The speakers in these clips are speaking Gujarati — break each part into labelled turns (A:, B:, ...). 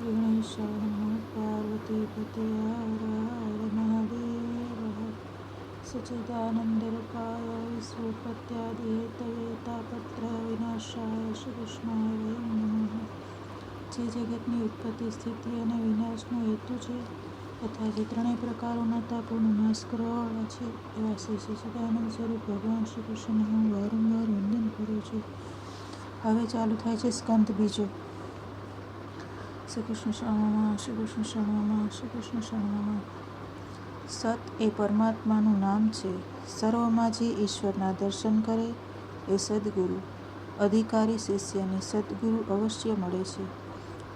A: ગણેશાય નમઃ પાર્વતીપતે હર હર મહાદેવ સચ્ચિદાનંદરૂપાય વિશ્વોત્પત્યાદિહેતવે તાપત્ર વિનાશાય શ્રી કૃષ્ણાય વયં નમઃ. જે જગતની ઉત્પત્તિ, સ્થિતિ અને વિનાશનો હેતુ છે તથા જે ત્રણેય પ્રકારોના તાપોનો નાશ કરવાવાળા છે એવા શ્રી સચ્ચિદાનંદ સ્વરૂપ ભગવાન શ્રી કૃષ્ણને હું વારંવાર વંદન કરું છું. હવે ચાલુ થાય છે સ્કંદ બીજો. શ્રી કૃષ્ણ શરણોમાં, શ્રી કૃષ્ણ શરણોમાં, શ્રી કૃષ્ણ શરણોમાં. સત એ પરમાત્માનું નામ છે. સર્વમાં જે ઈશ્વરના દર્શન કરે એ સદ્ગુરુ. અધિકારી શિષ્યને સદ્ગુરુ અવશ્ય મળે છે.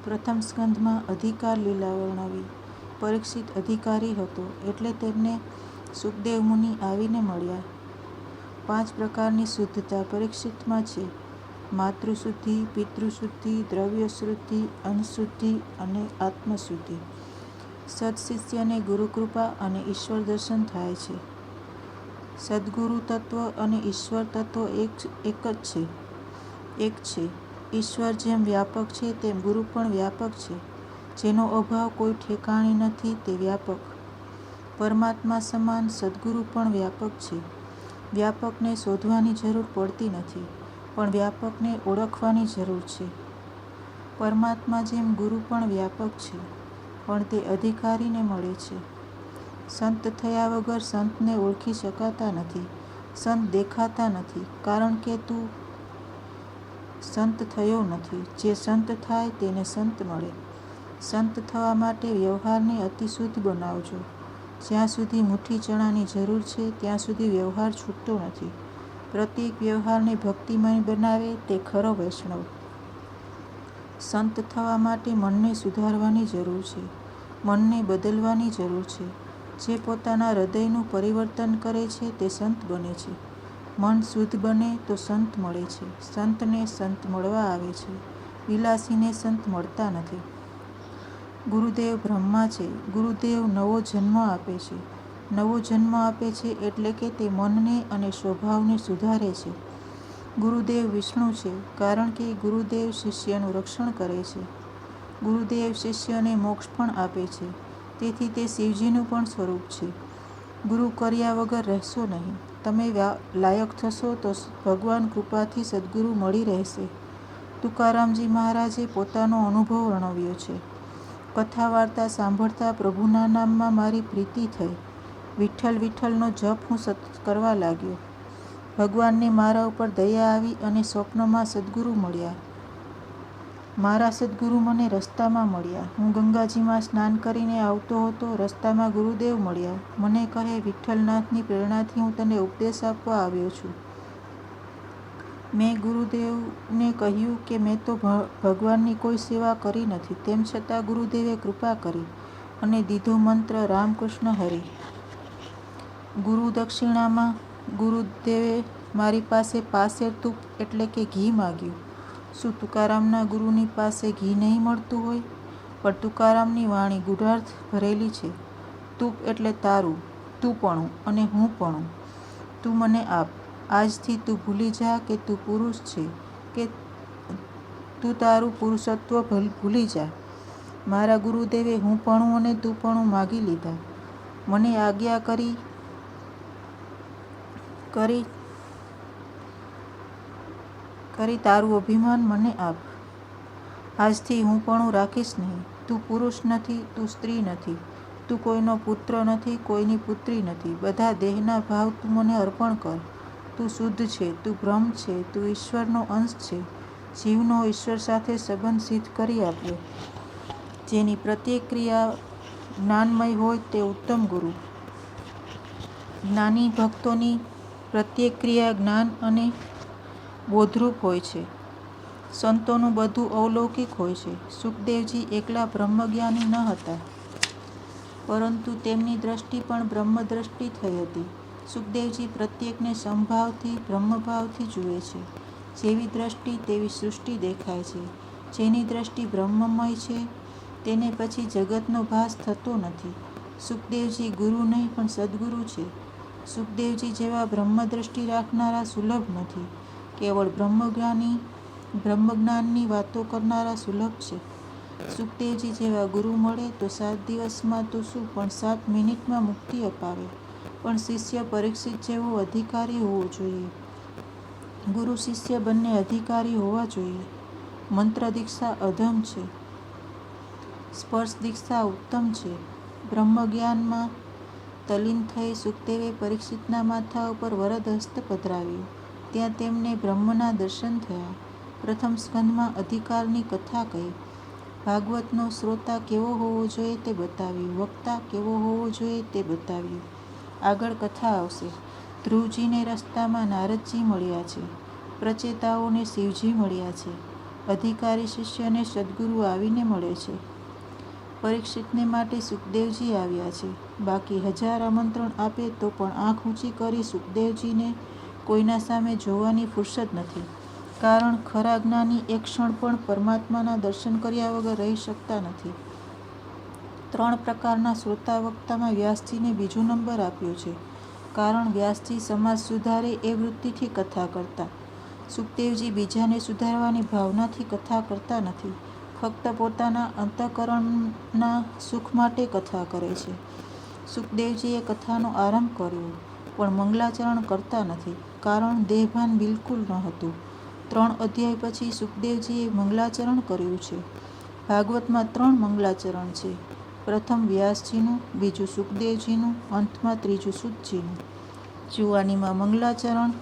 A: પ્રથમ સ્કંધમાં અધિકાર લીલા વર્ણવી. પરીક્ષિત અધિકારી હતો એટલે તેમને સુખદેવ મુનિ આવીને મળ્યા. 5 પ્રકારની શુદ્ધતા પરીક્ષિતમાં છે: માતૃશુદ્ધિ, પિતૃશુદ્ધિ, દ્રવ્યશુદ્ધિ, અંશશુદ્ધિ અને આત્મશુદ્ધિ. સત્શિષ્યને ગુરુકૃપા અને ઈશ્વર દર્શન થાય છે. સદ્ગુરુ તત્વ અને ઈશ્વર તત્વ એક છે. ઈશ્વર જેમ વ્યાપક છે તેમ ગુરુ પણ વ્યાપક છે. જેનો અભાવ કોઈ ઠેકાણે નથી તે વ્યાપક. પરમાત્મા સમાન સદ્ગુરુ પણ વ્યાપક છે. વ્યાપકને શોધવાની જરૂર પડતી નથી, પણ વ્યાપકને ઓળખવાની જરૂર છે. પરમાત્મા જેમ ગુરુ પણ વ્યાપક છે, પણ તે અધિકારીને મળે છે. સંત થયા વગર સંતને ઓળખી શકાતા નથી. સંત દેખાતા નથી, કારણ કે તું સંત થયો નથી. જે સંત થાય તેને સંત મળે. સંત થવા માટે વ્યવહારને અતિ શુદ્ધ બનાવજો. જ્યાં સુધી મુઠ્ઠી ચણાની જરૂર છે ત્યાં સુધી વ્યવહાર છૂટતો નથી. પ્રત્યેક વ્યવહારને ભક્તિમય બનાવે તે ખરો વૈષ્ણવ. સંત થવા માટે મનને સુધારવાની જરૂર છે. મનને બદલવાની જરૂર છે. જે પોતાના હૃદયનું પરિવર્તન કરે છે તે સંત બને છે. મન શુદ્ધ બને તો સંત મળે છે. સંતને સંત મળવા આવે છે. વિલાસીને સંત મળતા નથી. ગુરુદેવ બ્રહ્મા છે. ગુરુદેવ નવો જન્મ આપે છે. નવો જન્મ આપે છે એટલે કે તે મનને અને સ્વભાવને સુધારે છે. ગુરુદેવ વિષ્ણુ છે, કારણ કે ગુરુદેવ શિષ્યનું રક્ષણ કરે છે. ગુરુદેવ શિષ્યને મોક્ષ પણ આપે છે, તેથી તે શિવજીનું પણ સ્વરૂપ છે. ગુરુ કર્યા વગર રહેશો નહીં. તમે લાયક થશો તો ભગવાન કૃપાથી સદ્ગુરુ મળી રહેશે. તુકારામજી મહારાજે પોતાનો અનુભવ વર્ણવ્યો છે. કથા વાર્તા સાંભળતા પ્રભુના નામમાં મારી પ્રીતિ થઈ. વિઠ્ઠલ વિઠ્ઠલનો જપ હું સતત કરવા લાગ્યો. ભગવાનને મારા ઉપર દયા આવી અને સ્વપ્નમાં સદ્ગુરુ મળ્યા. મારા સદ્ગુરુ મને રસ્તામાં મળ્યા. હું ગંગાજીમાં સ્નાન કરીને આવતો હતો. રસ્તામાં ગુરુદેવ મળ્યા. મને કહે, વિઠ્ઠલનાથની પ્રેરણાથી હું તને ઉપદેશ આપવા આવ્યો છું. મેં ગુરુદેવને કહ્યું કે મેં તો ભગવાનની કોઈ સેવા કરી નથી. તેમ છતાં ગુરુદેવે કૃપા કરી અને દીધો મંત્ર રામકૃષ્ણ હરિ. ગુરુ દક્ષિણામાં ગુરુદેવે મારી પાસે પાસેર તુપ એટલે કે ઘી માગ્યું. શું તુકારામના ગુરુની પાસે ઘી નહીં મળતું હોય? પણ તુકારામની વાણી ગૂઢાર્થ ભરેલી છે. તુપ એટલે તારું, તુંપણું અને હુંપણું. તું મને આપ. આજથી તું ભૂલી જા કે તું પુરુષ છે, કે તું તારું પુરુષત્વ ભૂલી જા. મારા ગુરુદેવે હુંપણું અને તુંપણું માગી લીધા. મને આજ્ઞા કરી તારું અભિમાન મને આપ. આજથી હુંપણું રાખીશ નહીં. તું પુરુષ નથી, તું સ્ત્રી નથી, તું કોઈનો પુત્ર નથી, કોઈની પુત્રી નથી. બધા દેહના ભાવ તું મને અર્પણ કર. તું શુદ્ધ છે, તું બ્રહ્મ છે, તું ઈશ્વરનો અંશ છે. જીવનો ઈશ્વર સાથે સંબંધ સિદ્ધ કરી આપ્યો. જેની પ્રત્યેક ક્રિયા જ્ઞાનમય હોય તે ઉત્તમ ગુરુ. જ્ઞાની ભક્તોની પ્રત્યેક ક્રિયા જ્ઞાન અને બોધરૂપ હોય છે. સંતોનું બધું અવલૌકિક હોય છે. સુખદેવજી એકલા બ્રહ્મજ્ઞાની ન હતા, પરંતુ તેમની દ્રષ્ટિ પણ બ્રહ્મદ્રષ્ટિ થઈ હતી. સુખદેવજી પ્રત્યેકને સમભાવથી, બ્રહ્મભાવથી જુએ છે. જેવી દ્રષ્ટિ તેવી સૃષ્ટિ દેખાય છે. જેની દ્રષ્ટિ બ્રહ્મમય છે તેને પછી જગતનો ભાસ થતો નથી. સુખદેવજી ગુરુ નહીં પણ સદ્ગુરુ છે. સુખદેવજી જેવા બ્રહ્મદ્રષ્ટિ રાખનારા સુલભ નથી. કેવળ બ્રહ્મજ્ઞાનની વાતો કરનારા સુલભ છે. સુખદેવજી જેવા ગુરુ મળે તો 7 દિવસમાં તો શું પણ 7 મિનિટમાં મુક્તિ અપાવે. પણ શિષ્ય પરીક્ષિત જેવો અધિકારી હોવો જોઈએ. ગુરુ શિષ્ય બંને અધિકારી હોવા જોઈએ. મંત્ર દીક્ષા અધમ છે, સ્પર્શ દીક્ષા ઉત્તમ છે. બ્રહ્મજ્ઞાનમાં તલ્લીન થઈ સુખદેવે પરીક્ષિતના માથા ઉપર વરદ હસ્ત પધરાવ્યું. ત્યાં તેમને બ્રહ્મના દર્શન થયા. પ્રથમ સ્કંધમાં અધિકારની કથા કહી. ભાગવતનો શ્રોતા કેવો હોવો જોઈએ તે બતાવ્યું. વક્તા કેવો હોવો જોઈએ તે બતાવ્યું. આગળ કથા આવશે. ધ્રુવજીને રસ્તામાં નારદજી મળ્યા છે. પ્રચેતાઓને શિવજી મળ્યા છે. અધિકારી શિષ્યને સદગુરુ આવીને મળે છે. પરીક્ષિતને માટે સુખદેવજી આવ્યા છે. બાકી 1000 આમંત્રણ આપે તો પણ આંખ ઊંચી કરી સુખદેવજીને કોઈના સામે જોવાની ફુરસદ નથી. કારણ ખરા જ્ઞાની એક ક્ષણ પણ પરમાત્માના દર્શન કર્યા વગર રહી શકતા નથી. 3 પ્રકારના શ્રોતા વક્તામાં વ્યાસજીને બીજો નંબર આપ્યો છે. કારણ વ્યાસજી સમાજ સુધારે એ વૃત્તિથી કથા કરતા. સુખદેવજી બીજાને સુધારવાની ભાવનાથી કથા કરતા નથી. ફક્ત પોતાના અંતઃકરણના સુખ માટે કથા કરે છે. સુખદેવજીએ કથાનો આરંભ કર્યો પણ મંગલાચરણ કરતા નથી. કારણ દેહભાન બિલકુલ ન હતું. 3 અધ્યાય પછી સુખદેવજીએ મંગલાચરણ કર્યું છે. ભાગવતમાં 3 મંગલાચરણ છે. પ્રથમ વ્યાસજીનું, બીજું સુખદેવજીનું, અંતમાં ત્રીજું સૂતજીનું. જુવાનીમાં મંગલાચરણ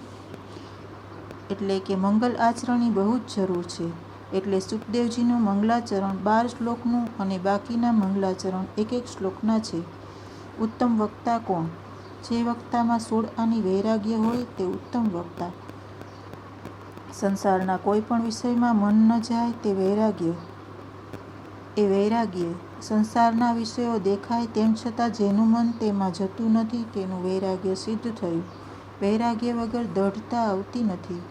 A: એટલે કે મંગલ આચરણની બહુ જ જરૂર છે. એટલે સુખદેવજીનું મંગલાચરણ 12 શ્લોકનું અને બાકીના મંગલાચરણ 1 શ્લોકના છે. ઉત્તમ વક્તા કોણ? જે વક્તામાં 16 આની વૈરાગ્ય હોય તે ઉત્તમ વક્તા. સંસારના કોઈ પણ વિષયમાં મન ન જાય તે વૈરાગ્ય. સંસારના વિષયો દેખાય તેમ છતાં જેનું મન તેમાં જતું નથી તેનું વૈરાગ્ય સિદ્ધ થયું. વૈરાગ્ય વગર દૃઢતા આવતી નથી.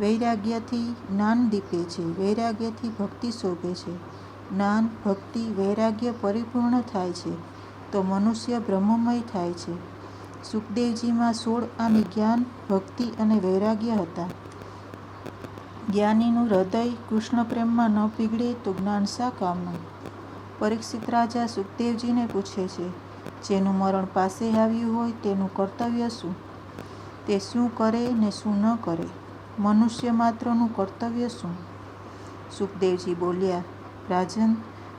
A: વૈરાગ્યથી જ્ઞાન દીપે છે. વૈરાગ્યથી ભક્તિ શોભે છે. જ્ઞાન, ભક્તિ, વૈરાગ્ય પરિપૂર્ણ થાય છે તો મનુષ્ય બ્રહ્મમય થાય છે. સુખદેવજીમાં 16 આની જ્ઞાન, ભક્તિ અને વૈરાગ્ય હતા. જ્ઞાનીનું હૃદય કૃષ્ણ પ્રેમમાં ન પીગળે તો જ્ઞાન શા કામનું? પરીક્ષિત રાજા સુખદેવજીને પૂછે છે, જેનું મરણ પાસે આવ્યું હોય તેનું કર્તવ્ય શું? તે શું કરે ને શું ન કરે? મનુષ્ય માત્રનું કર્તવ્ય શું? સુખદેવજી બોલ્યા, રાજન,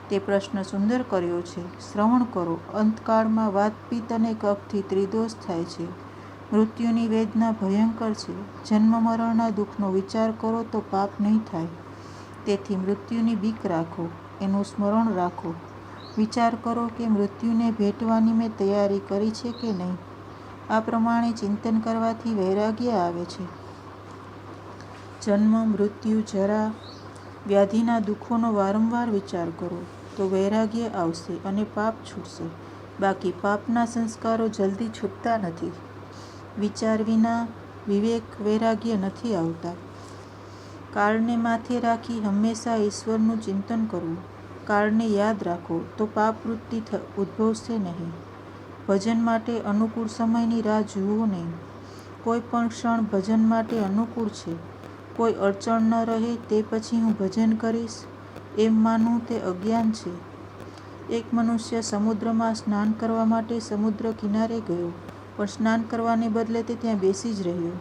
A: તે પ્રશ્ન સુંદર કર્યો છે. શ્રવણ કરો. અંતકાળમાં વાત, પિત્ત અને કફથી ત્રિદોષ થાય છે. મૃત્યુની વેદના ભયંકર છે. જન્મ મરણના દુઃખનો વિચાર કરો તો પાપ નહીં થાય. તેથી મૃત્યુની બીક રાખો, એનું સ્મરણ રાખો. વિચાર કરો કે મૃત્યુને ભેટવાની મેં તૈયારી કરી છે કે નહીં. આ પ્રમાણે ચિંતન કરવાથી વૈરાગ્ય આવે છે. જન્મ, મૃત્યુ, જરા, વ્યાધિના દુઃખોનો વારંવાર વિચાર કરો તો વૈરાગ્ય આવશે અને પાપ છૂટશે. બાકી પાપના સંસ્કારો જલ્દી છૂટતા નથી. વિચાર વિના વિવેક, વૈરાગ્ય નથી આવતા. કાળને માથે રાખી હંમેશા ઈશ્વરનું ચિંતન કરવું. કાળને યાદ રાખો તો પાપવૃત્તિ ઉદ્ભવશે નહીં. ભજન માટે અનુકૂળ સમયની રાહ જુઓ નહીં. કોઈ પણ ક્ષણ ભજન માટે અનુકૂળ છે. કોઈ અડચણ ન રહે તે પછી હું ભજન કરીશ એમ માનવું તે અજ્ઞાન છે. એક મનુષ્ય સમુદ્રમાં સ્નાન કરવા માટે સમુદ્ર કિનારે ગયો, પણ સ્નાન કરવાને બદલે તે ત્યાં બેસી જ રહ્યો.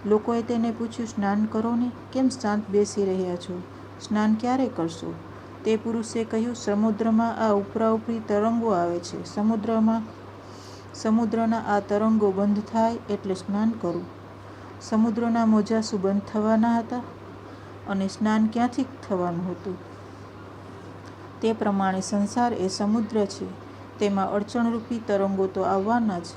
A: લોકોએ તેને પૂછ્યું, સ્નાન કરો ને, કેમ શાંત બેસી રહ્યા છો? સ્નાન ક્યારે કરશો? તે પુરુષે કહ્યું, સમુદ્રમાં આ ઉપરા-ઉપરી તરંગો આવે છે. સમુદ્રના આ તરંગો બંધ થાય એટલે સ્નાન કરું. સમુદ્રના મોજાં શું બંધ થવાના હતા? અને સ્નાન ક્યાંથી થવાનું હતું? તે પ્રમાણે સંસાર એ સમુદ્ર છે. તેમાં અડચણરૂપી તરંગો તો આવવાના જ.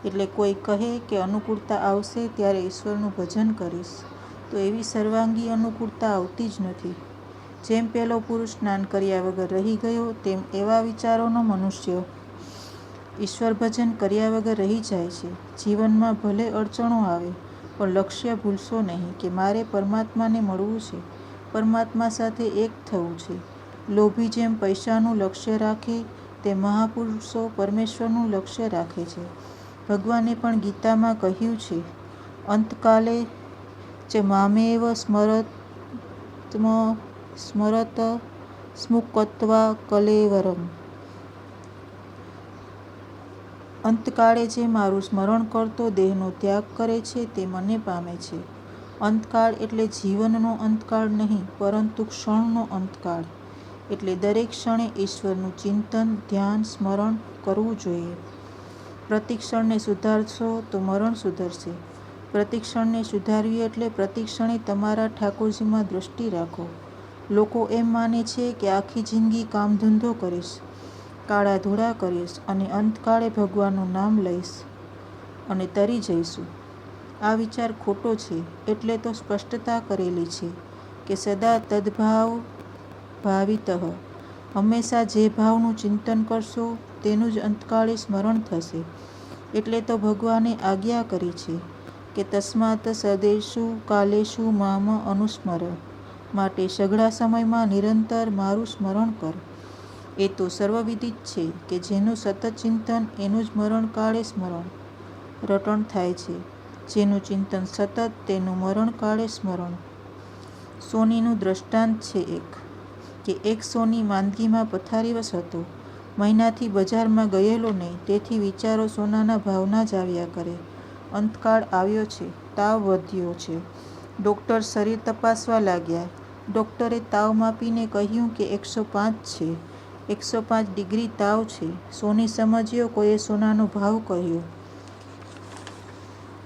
A: એટલે કોઈ કહે કે અનુકૂળતા આવશે ત્યારે ઈશ્વરનું ભજન કરીશ, તો એવી સર્વાંગી અનુકૂળતા આવતી જ નથી. જેમ પેલો પુરુષ સ્નાન કર્યા વગર રહી ગયો, તેમ એવા વિચારોનો મનુષ્ય ઈશ્વર ભજન કર્યા વગર રહી જાય છે. જીવનમાં ભલે અડચણો આવે, પણ લક્ષ્ય ભૂલશો નહીં કે મારે પરમાત્માને મળવું છે, પરમાત્મા સાથે એક થવું છે. લોભી જેમ પૈસાનું લક્ષ્ય રાખે તે મહાપુરુષો પરમેશ્વરનું લક્ષ્ય રાખે છે. ભગવાને પણ ગીતામાં કહ્યું છે, અંતકાલે ચ મામેવ સ્મરત સ્મુક્ત્વા કલેવરમ. અંતકાળે જે મારું સ્મરણ કરતો દેહનો ત્યાગ કરે છે તે મને પામે છે. અંતકાળ એટલે જીવનનો અંતકાળ નહીં, પરંતુ ક્ષણનો અંતકાળ. એટલે દરેક ક્ષણે ઈશ્વરનું ચિંતન, ધ્યાન, સ્મરણ કરવું જોઈએ. પ્રતિક્ષણને સુધારશો તો મરણ સુધરશે. પ્રતિક્ષણને સુધારવી એટલે પ્રતિક્ષણે તમારા ઠાકોરજીમાં દૃષ્ટિ રાખો. લોકો એમ માને છે કે આખી જિંદગી કામધંધો કરીશ, કાળા ધોળા કરીશ અને અંતકાળે ભગવાનનું નામ લઈશ અને તરી જઈશું. આ વિચાર ખોટો છે. એટલે તો સ્પષ્ટતા કરેલી છે કે સદા તદ્ભાવ ભાવિતઃ. હંમેશા જે ભાવનું ચિંતન કરશો તેનું જ અંતકાળે સ્મરણ થશે. એટલે તો ભગવાને આજ્ઞા કરી છે કે તસ્માત સદેષુ કાલેષુ મામ અનુસ્મર. માટે સઘળા સમયમાં નિરંતર મારું સ્મરણ કર. એ તો સર્વવિદિત છે કે જેનું સતત ચિંતન એનું જ મરણકાળે સ્મરણ રટણ થાય છે. જેનું ચિંતન સતત તેનું મરણકાળે સ્મરણ. સોનીનું દ્રષ્ટાંત છે કે એક સોની માંદગીમાં પથારીવશ હતો. મહિનાથી બજારમાં ગયેલો નહીં, તેથી વિચારો સોનાના ભાવના જ આવ્યા કરે. અંતકાળ આવ્યો છે, તાવ વધ્યો છે. ડૉક્ટર શરીર તપાસવા લાગ્યા. ડૉક્ટરે તાવ માપીને કહ્યું કે 105 છે. 105 ડિગ્રી તાવ છે. સોની સમજ્યો. કોઈએ સોનાનો ભાવ કહ્યો.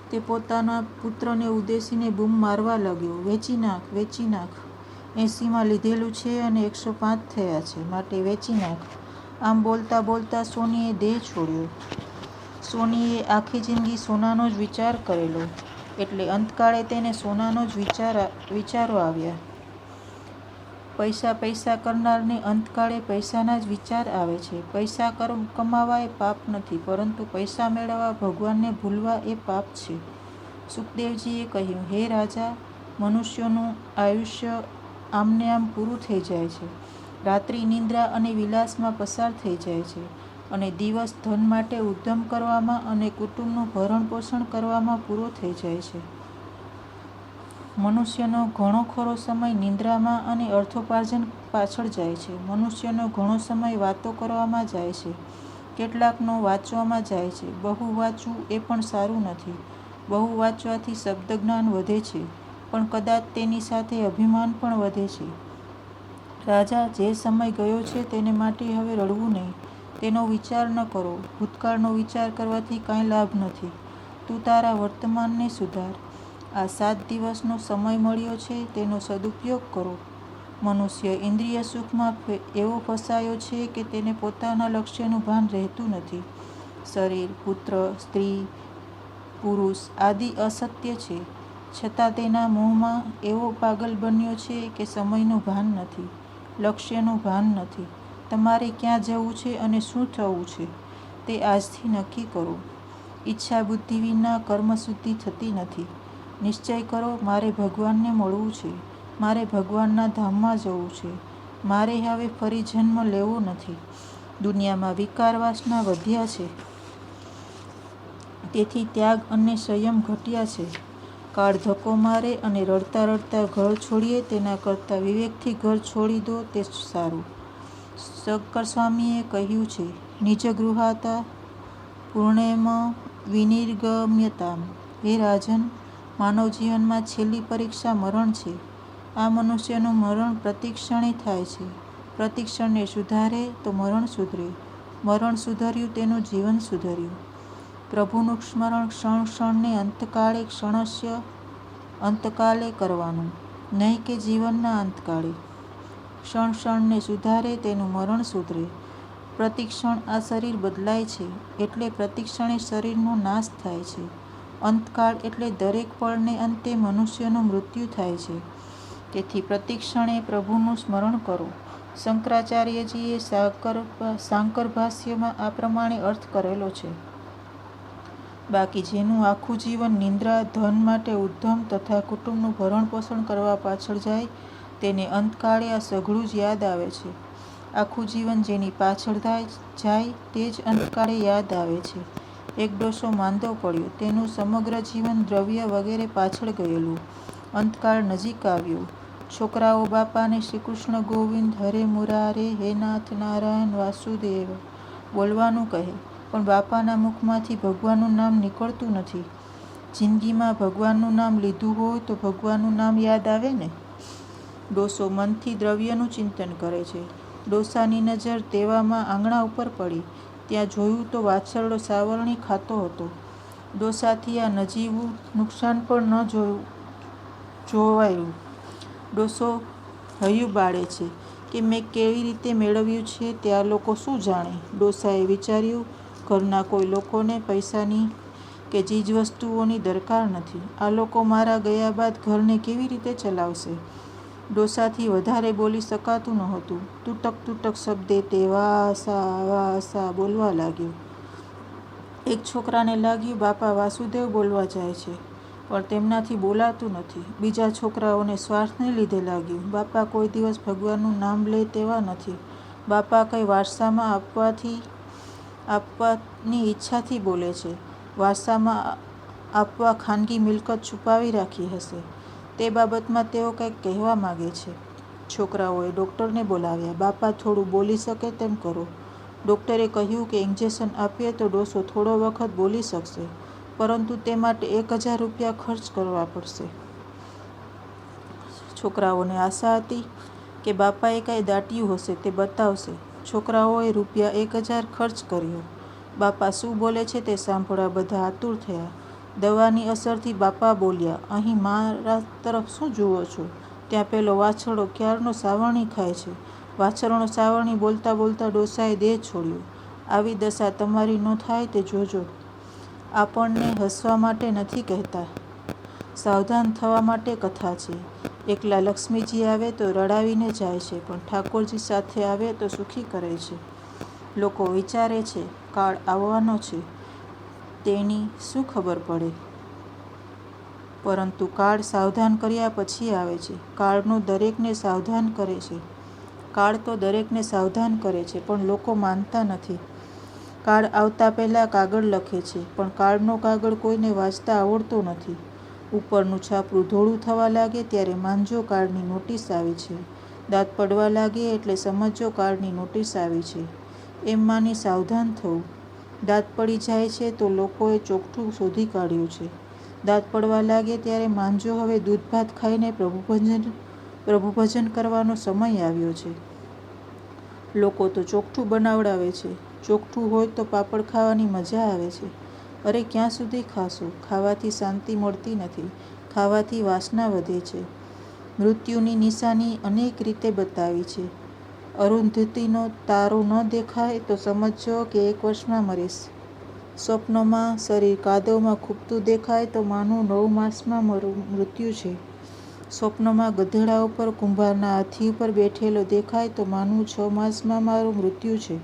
A: તે પોતાના પુત્રને ઉદ્દેશીને બૂમ મારવા લાગ્યો, વેચી નાખ, વેચી નાખ. 80માં લીધેલું છે અને 105 થયા છે, માટે વેચી નાખ. આમ બોલતા બોલતા સોનીએ દેહ છોડ્યો. સોનીએ આખી જિંદગી સોનાનો જ વિચાર કરેલો, એટલે અંતકાળે તેને સોનાનો જ વિચારો આવ્યા. પૈસા પૈસા કરનારને અંતકાળે પૈસાના જ વિચાર આવે છે. પૈસા કમાવા એ પાપ નથી, પરંતુ પૈસા મેળવવા, ભગવાનને ભૂલવા એ પાપ છે. સુખદેવજીએ કહ્યું, હે રાજા, મનુષ્યોનું આયુષ્ય આમને આમ પૂરું થઈ જાય છે. રાત્રિ નિંદ્રા અને વિલાસમાં પસાર થઈ જાય છે અને દિવસ ધન માટે ઉદ્યમ કરવામાં અને કુટુંબનું ભરણપોષણ કરવામાં પૂરો થઈ જાય છે. મનુષ્યનો ઘણો ખરો સમય નિંદ્રામાં અને અર્થોપાર્જન પાછળ જાય છે. મનુષ્યનો ઘણો સમય વાતો કરવામાં જાય છે. કેટલાકનો વાંચવામાં જાય છે. બહુ વાંચવું એ પણ સારું નથી. બહુ વાંચવાથી શબ્દજ્ઞાન વધે છે, પણ કદાચ તેની સાથે અભિમાન પણ વધે છે. રાજા, જે સમય ગયો છે તેને માટે હવે રડવું નહીં. તેનો વિચાર ન કરો. ભૂતકાળનો વિચાર કરવાથી કાંઈ લાભ નથી. તું તારા વર્તમાનને સુધાર. આ 7 દિવસનો સમય મળ્યો છે, તેનો સદુપયોગ કરો. મનુષ્ય ઇન્દ્રિય સુખમાં એવો ફસાયો છે કે તેને પોતાના લક્ષ્યનું ભાન રહેતું નથી. શરીર, પુત્ર, સ્ત્રી, પુરુષ આદિ અસત્ય છે, છતાં તેના મોહમાં એવો પાગલ બન્યો છે કે સમયનું ભાન નથી, લક્ષ્યનું ભાન નથી. તમારે ક્યાં જવું છે અને શું થવું છે તે આજથી નક્કી કરો. ઈચ્છા બુદ્ધિ વિના કર્મશુદ્ધિ થતી નથી. નિશ્ચય કરો, મારે ભગવાનને મળવું છે, મારે ભગવાનના ધામમાં જવું છે, મારે હવે ફરી જન્મ લેવો નથી. દુનિયામાં વિકાર વાસના વધ્યા છે, તેથી ત્યાગ અને સંયમ ઘટ્યા છે. કાળ ધક્કો મારે અને રડતા રડતા ઘર છોડીએ તેના કરતાં વિવેકથી ઘર છોડી દો તે સારું. શંકર સ્વામીએ કહ્યું છે, નિજ ગૃહાતા પૂર્ણેમ વિનિર્ગમ્યતામ. હે રાજન, માનવ જીવનમાં છેલ્લી પરીક્ષા મરણ છે. આ મનુષ્યનું મરણ પ્રતિક્ષણે થાય છે. પ્રતિક્ષણને સુધારે તો મરણ સુધરે. મરણ સુધર્યું તેનું જીવન સુધર્યું. પ્રભુનું સ્મરણ ક્ષણ ક્ષણને અંતકાળે ક્ષણસ્ય અંતકાલે કરવાનું, નહીં કે જીવનના અંતકાળે. ક્ષણ ક્ષણને સુધારે તેનું મરણ સુધરે. પ્રતિક્ષણ આ શરીર બદલાય છે, એટલે પ્રતિક્ષણે શરીરનો નાશ થાય છે. અંતકાળ એટલે દરેક પળને અંતે મનુષ્યનું મૃત્યુ થાય છે. તેથી પ્રતિક્ષણે પ્રભુનું સ્મરણ કરો. શંકરાચાર્યજીએ શાંકર ભાષ્યમાં આ પ્રમાણે અર્થ કરેલો છે. બાકી જેનું આખું જીવન નિંદ્રા, ધન માટે ઉદ્યમ તથા કુટુંબનું ભરણપોષણ કરવા પાછળ જાય, તેને અંતકાળે આ સઘળું જ યાદ આવે છે. આખું જીવન જેની પાછળ જાય તે જ અંતકાળે યાદ આવે છે. એક ડોસો માંદો પડ્યો, તેનું સમગ્ર જીવન દ્રવ્ય વગેરે પાછળ ગયેલું. અંતકાળ નજીક આવ્યો, છોકરાઓ બાપાને શ્રી કૃષ્ણ ગોવિંદ હરે મુરારે હે નાથ નારાયણ વાસુદેવ બોલવાનું કહે, પણ બાપાના મુખમાંથી ભગવાનનું નામ નીકળતું નથી. જિંદગીમાં ભગવાનનું નામ લીધું હોય તો ભગવાનનું નામ યાદ આવે ને. ડોસો મનથી દ્રવ્યનું ચિંતન કરે છે. ડોસાની નજર તેવામાં આંગણા ઉપર પડી. ત્યાં જોયું તો વાછરડો સાવરણી ખાતો હતો. ડોસાથી આ નજીવું નુકસાન પણ ન જોવાયું. ડોસો હૈયું બાળે છે કે મેં કેવી રીતે મેળવ્યું છે તે આ લોકો શું જાણે. ડોસાએ વિચાર્યું, ઘરના કોઈ લોકોને પૈસાની કે ચીજવસ્તુઓની દરકાર નથી. આ લોકો મારા ગયા બાદ ઘરને કેવી રીતે ચલાવશે. ડોસાથી વધારે બોલી શકાતું નહોતું. તૂટક તૂટક શબ્દે તે વાસા બોલવા લાગ્યો. એક છોકરાને લાગ્યું બાપા વાસુદેવ બોલવા જાય છે, પણ તેમનાથી બોલાતું નથી. બીજા છોકરાઓને સ્વાર્થને લીધે લાગ્યું બાપા કોઈ દિવસ ભગવાનનું નામ લે તેવા નથી. બાપા કંઈ વારસામાં આપવાની ઈચ્છાથી બોલે છે. વારસામાં આપવા ખાનગી મિલકત છુપાવી રાખી હશે. તે બાબતમાં તેઓ કંઈક કહેવા માગે છે. છોકરાઓએ ડૉક્ટરને બોલાવ્યા. બાપા થોડું બોલી શકે તેમ કરો. ડૉક્ટરે કહ્યું કે ઇન્જેક્શન આપીએ તો ડોસો થોડો વખત બોલી શકશે, પરંતુ તે માટે 1000 રૂપિયા ખર્ચ કરવા પડશે. છોકરાઓને આશા હતી કે બાપાએ કાંઈ દાટ્યું હશે તે બતાવશે. છોકરાઓએ ₹1000 ખર્ચ કર્યો. બાપા શું બોલે છે તે સાંભળવા બધા આતુર થયા. દવાની અસરથી બાપા બોલ્યા, અહીં મારા તરફ શું જુઓ છો? ત્યાં પેલો વાછરડો ક્યારનો સાવરણી ખાય છે. વાછરડો સાવરણી બોલતા બોલતા ડોસાએ દેહ છોડ્યો. આવી દશા તમારી ન થાય તે જોજો. આપણને હસવા માટે નથી કહેતા, સાવધાન થવા માટે કથા છે. એકલા લક્ષ્મીજી આવે તો રડાવીને જાય છે, પણ ઠાકોરજી સાથે આવે તો સુખી કરે છે. લોકો વિચારે છે કાળ આવવાનો છે, તેની શું ખબર પડે? પરંતુ કાળ સાવધાન કર્યા પછી આવે છે. કાળ તો દરેકને સાવધાન કરે છે, પણ લોકો માનતા નથી. કાળ આવતા પહેલાં કાગળ લખે છે, પણ કાળનો કાગળ કોઈને વાંચતા આવડતો નથી. ઉપરનું છાપરું ધોળું થવા લાગે ત્યારે માનજો કાળની નોટિસ આવી છે. દાંત પડવા લાગે એટલે સમજજો કાળની નોટિસ આવી છે. એમ માની સાવધાન થવું. દાંત પડી જાય છે તો લોકોએ ચોકઠું શોધી કાઢ્યું છે. દાંત પડવા લાગે ત્યારે માનજો હવે દૂધ ભાત ખાઈને પ્રભુ ભજન કરવાનો સમય આવ્યો છે. લોકો તો ચોકઠું બનાવડાવે છે. ચોકઠું હોય તો પાપડ ખાવાની મજા આવે છે. અરે ક્યાં સુધી ખાશો? ખાવાથી શાંતિ મળતી નથી. ખાવાથી વાસના વધે છે. મૃત્યુની નિશાની અનેક રીતે બતાવી છે. અરુંધતીનો તારો ન દેખાય તો સમજજો કે 1 વર્ષમાં મરીશ. સ્વપ્નમાં શરીર કાદવમાં ખૂંપતું દેખાય તો માનવું 9 માસમાં મૃત્યુ છે. સ્વપ્નમાં ગધેડા ઉપર કુંભારના હાથી ઉપર બેઠેલો દેખાય તો માનવું 6 માસમાં મારું મૃત્યુ છે.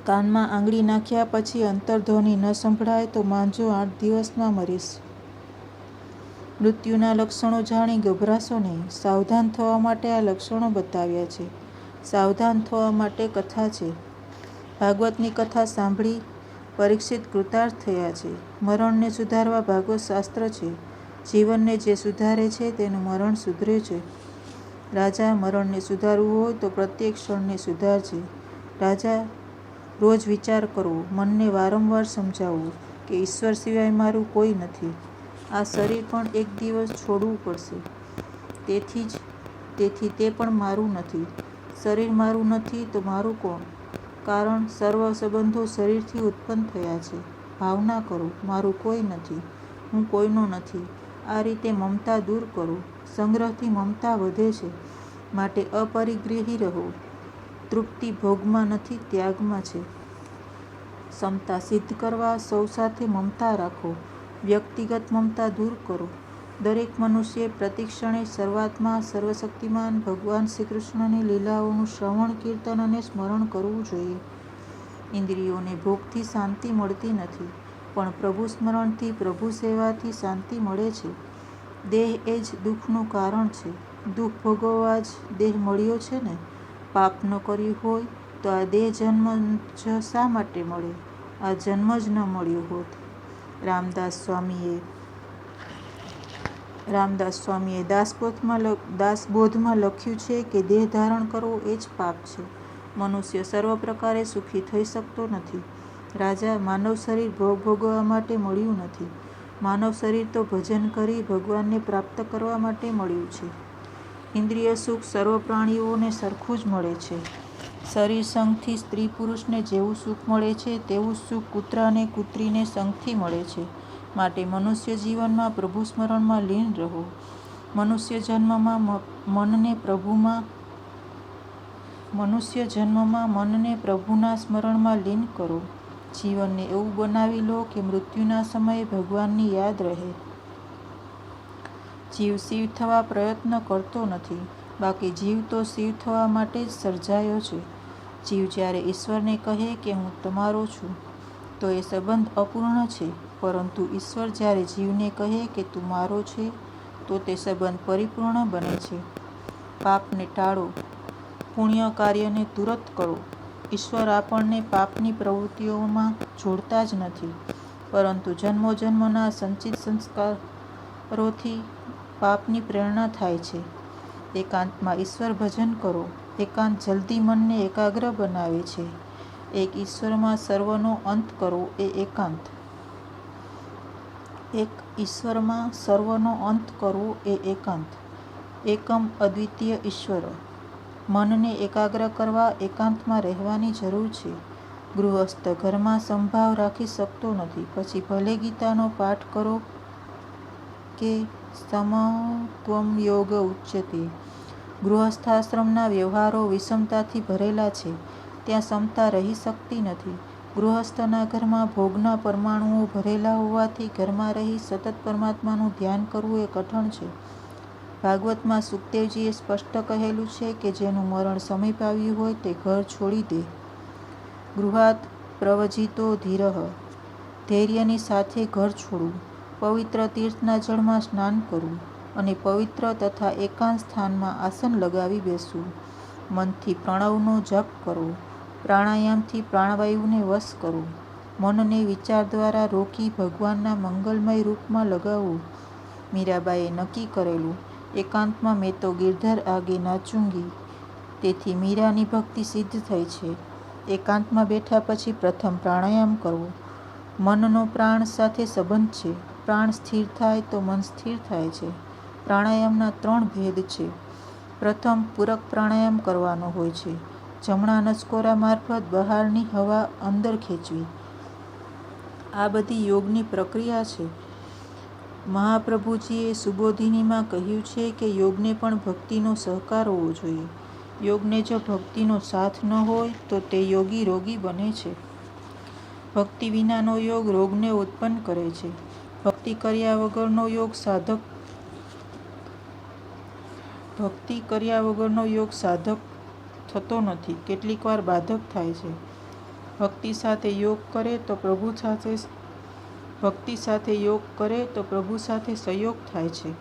A: કાનમાં આંગળી નાખ્યા પછી અંતર્ધ્વનિ ન સંભળાય તો માનજો 8 દિવસમાં મરીશ. મૃત્યુના લક્ષણો જાણી ગભરાશો નહીં. સાવધાન થવા માટે આ લક્ષણો બતાવ્યા છે. સાવધાન થવા માટે કથા છે. ભાગવતની કથા સાંભળી પરીક્ષિત કૃતાર્થ થયા છે. મરણને સુધારવા ભાગવત શાસ્ત્ર છે. જીવનને જે સુધારે છે તેનું મરણ સુધરે છે. રાજા, મરણને સુધારવું હોય તો પ્રત્યેક ક્ષણને સુધારજે. રાજા, રોજ વિચાર કરવો, મનને વારંવાર સમજાવવું કે ઈશ્વર સિવાય મારું કોઈ નથી. આ શરીર પણ એક દિવસ છોડવું પડશે. તેથી તે પણ મારું નથી. શરીર મારું નથી તો મારું કોણ? કારણ સર્વ સંબંધો શરીરથી ઉત્પન્ન થયા છે. ભાવના કરો, મારું કોઈ નથી, હું કોઈનો નથી. આ રીતે મમતા દૂર કરો. સંગ્રહથી મમતા વધે છે, માટે અપરિગ્રહી રહો. તૃપ્તિ ભોગમાં નથી, ત્યાગમાં છે. સમતા સિદ્ધ કરવા સૌ સાથે મમતા રાખો. વ્યક્તિગત મમતા દૂર કરો. દરેક મનુષ્યે પ્રતિક્ષણે સર્વાત્મા સર્વશક્તિમાન ભગવાન શ્રી કૃષ્ણની લીલાઓનું શ્રવણ, કીર્તન અને સ્મરણ કરવું જોઈએ. ઇન્દ્રિયોને ભોગથી શાંતિ મળતી નથી, પણ પ્રભુ સ્મરણથી, પ્રભુ સેવાથી શાંતિ મળે છે. દેહ એ જ દુઃખનું કારણ છે. દુઃખ ભોગવવા જ દેહ મળ્યો છે ને? પાપ ન કર્યું હોય તો આ દેહ જન્મ જ શા માટે મળે? આ જન્મ જ ન મળ્યો હોત. રામદાસ સ્વામીએ રામદાસ સ્વામીએ દાસબોધમાં લખ્યું છે કે દેહ ધારણ કરવો એ જ પાપ છે. મનુષ્ય સર્વ પ્રકારે સુખી થઈ શકતો નથી. રાજા, માનવ શરીર ભોગ ભોગવવા માટે મળ્યું નથી. માનવ શરીર તો ભજન કરી ભગવાનને પ્રાપ્ત કરવા માટે મળ્યું છે. ઇન્દ્રિય સુખ સર્વ પ્રાણીઓને સરખું જ મળે છે. શરીર સંગથી સ્ત્રી પુરુષને જેવું સુખ મળે છે તેવું સુખ કૂતરાને કૂતરીને સંગથી મળે છે. માટે મનુષ્ય જીવનમાં પ્રભુ સ્મરણમાં લીન રહો. મનુષ્ય જન્મમાં મનને પ્રભુના સ્મરણમાં લીન કરો. જીવનને એવું બનાવી લો કે મૃત્યુના સમયે ભગવાનની યાદ રહે. જીવ શિવ થવા પ્રયત્ન કરતો નથી, બાકી જીવ તો શિવ થવા માટે જ સર્જાયો છે. જીવ જ્યારે ઈશ્વરને કહે કે હું તમારો છું, તો એ સંબંધ અપૂર્ણ છે. પરંતુ ઈશ્વર જ્યારે જીવને કહે કે તું મારો છે, તો તે સંબંધ પરિપૂર્ણ બને છે. પાપને ટાળો, પુણ્ય કાર્યને તુરત કરો. ઈશ્વર આપણને પાપની પ્રવૃત્તિઓમાં જોડતા જ નથી, પરંતુ જન્મોજન્મના સંચિત સંસ્કારોથી પાપની પ્રેરણા થાય છે. એકાંતમાં ઈશ્વર ભજન કરો. એકાંત જલ્દી મનને એકાગ્ર બનાવે છે. એક ઈશ્વરમાં સર્વનો અંત કરવો એ એકાંત. એકમ અદ્વિતીય ઈશ્વર. મનને એકાગ્ર કરવા એકાંતમાં રહેવાની જરૂર છે. ગૃહસ્થ ઘરમાં સંભાવ રાખી શકતો નથી, પછી ભલે ગીતાનો પાઠ કરો કે સમત્વમ યોગ ઉચ્યતે. ગૃહસ્થાશ્રમના વ્યવહારો વિષમતાથી ભરેલા છે. ત્યાં સમતા રહી શકતી નથી. ગૃહસ્થના ઘરમાં ભોગના પરમાણુઓ ભરેલા હોવાથી ઘરમાં રહી સતત પરમાત્માનું ધ્યાન કરવું એ કઠણ છે. ભાગવતમાં સુખદેવજીએ સ્પષ્ટ કહેલું છે કે જેનું મરણ સમીપ આવ્યું હોય તે ઘર છોડી દે. ગૃહાત પ્રવજિતો ધીરઃ. ધૈર્યની સાથે ઘર છોડવું. પવિત્ર તીર્થના જળમાં સ્નાન કરવું અને પવિત્ર તથા એકાંત સ્થાનમાં આસન લગાવી બેસવું. મનથી પ્રણવનો જપ કરવો. પ્રાણાયામથી પ્રાણવાયુને વશ કરવો. મનને વિચાર દ્વારા રોકી ભગવાનના મંગલમય રૂપમાં લગાવવું. મીરાબાઈએ નક્કી કરેલું, એકાંતમાં મેં તો ગિરધર આગે નાચુંગી. તેથી મીરાની ભક્તિ સિદ્ધ થઈ છે. એકાંતમાં બેઠા પછી પ્રથમ પ્રાણાયામ કરવો. મનનો પ્રાણ સાથે સંબંધ છે. પ્રાણ સ્થિર થાય તો મન સ્થિર થાય છે. પ્રાણાયામના 3 ભેદ છે. પ્રથમ પૂરક પ્રાણાયામ કરવાનો હોય છે. જમણા નસકોરા મારફત બહારની હવા અંદર ખેંચવી. આ બધી યોગની પ્રક્રિયા છે. મહાપ્રભુજીએ સુબોધિનીમાં કહ્યું છે કે યોગને પણ ભક્તિનો સહકાર હોવો જોઈએ. યોગને જો ભક્તિનો સાથ ન હોય તો તે યોગી રોગી બને છે. ભક્તિ વિનાનો યોગ રોગને ઉત્પન્ન કરે છે. ભક્તિ કર્યા વગરનો યોગ સાધક થતો નથી, કેટલીક વાર બાધક થાય છે. ભક્તિ સાથે યોગ કરે તો પ્રભુ સાથે સંયોગ થાય છે.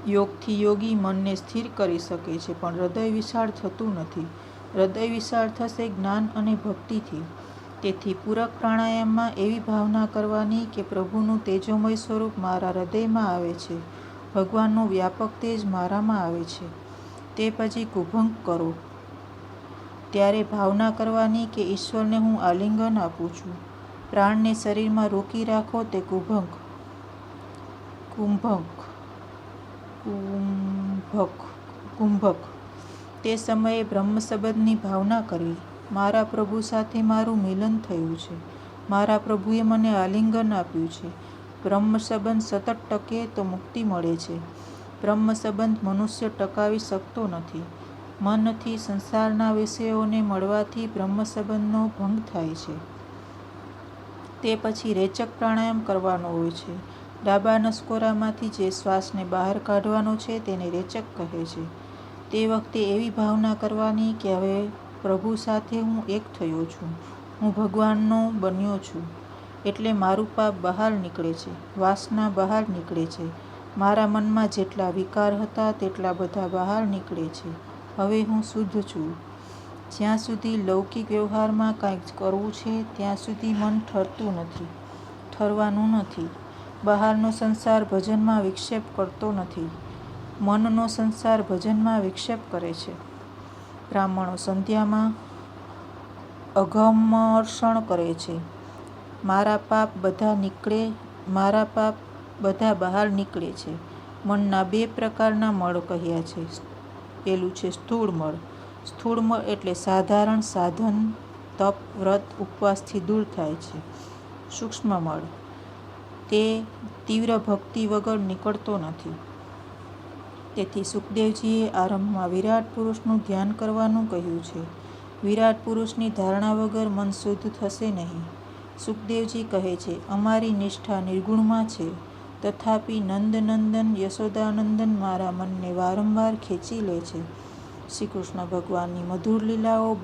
A: યોગથી યોગી મનને સ્થિર કરી શકે છે, પણ હૃદય વિશાળ થતું નથી. હૃદય વિશાળ થશે જ્ઞાન અને ભક્તિથી. તેથી પૂરક પ્રાણાયામમાં એવી ભાવના કરવાની કે પ્રભુનું તેજોમય સ્વરૂપ મારા હૃદયમાં આવે છે, ભગવાનનું વ્યાપક તેજ મારામાં આવે છે. તે પછી કુંભક કરો. ત્યારે ભાવના કરવાની કે ઈશ્વરને હું આલિંગન આપું છું. પ્રાણને શરીરમાં રોકી રાખો તે કુંભક. તે સમયે બ્રહ્મ સંબંધની ભાવના કરવી. મારા પ્રભુ સાથે મારું મિલન થયું છે. મારા પ્રભુએ મને આલિંગન આપ્યું છે. બ્રહ્મ સંબંધ સતત ટકે તો મુક્તિ મળે છે. બ્રહ્મ સંબંધ મનુષ્ય ટકાવી શકતો નથી. મનથી સંસારના વિષયોને મળવાથી બ્રહ્મ સંબંધનો ભંગ થાય છે. તે પછી રેચક પ્રાણાયામ કરવાનો હોય છે. ડાબા નસકોરામાંથી જે શ્વાસને બહાર કાઢવાનો છે તેને રેચક કહે છે. તે વખતે એવી ભાવના કરવાની કે હવે પ્રભુ સાથે હું એક થયો છું, હું ભગવાનનો બન્યો છું. એટલે મારું પાપ બહાર નીકળે છે, વાસના બહાર નીકળે છે. મારા મનમાં જેટલા વિકાર હતા તેટલા બધા બહાર નીકળે છે. હવે હું શુદ્ધ છું. જ્યાં સુધી લૌકિક વ્યવહારમાં કાંઈક કરવું છે ત્યાં સુધી મન ઠરવાનું નથી. બહારનો સંસાર ભજનમાં વિક્ષેપ કરતો નથી. મનનો સંસાર ભજનમાં વિક્ષેપ કરે છે. બ્રાહ્મણો સંધ્યામાં અઘમર્ષણ કરે છે. મારા પાપ બધા બહાર નીકળે છે. મનના 2 પ્રકારના મળ કહ્યા છે. પેલું છે સ્થૂળ મળ. સ્થૂળ મળ એટલે સાધારણ સાધન, તપ, વ્રત, ઉપવાસથી દૂર થાય છે. સૂક્ષ્મ મળ તે તીવ્ર ભક્તિ વગર નીકળતો નથી. તેથી સુખદેવજીએ આરંભમાં વિરાટ પુરુષનું ધ્યાન કરવાનું કહ્યું છે. વિરાટ પુરુષની ધારણા વગર મન શુદ્ધ થશે નહીં. સુખદેવજી કહે છે, અમારી નિષ્ઠા નિર્ગુણમાં છે, તથાપિ નંદનંદન યશોદાનંદન મારા મનને વારંવાર ખેંચી લે છે. શ્રી કૃષ્ણ ભગવાનની મધુર લીલાઓ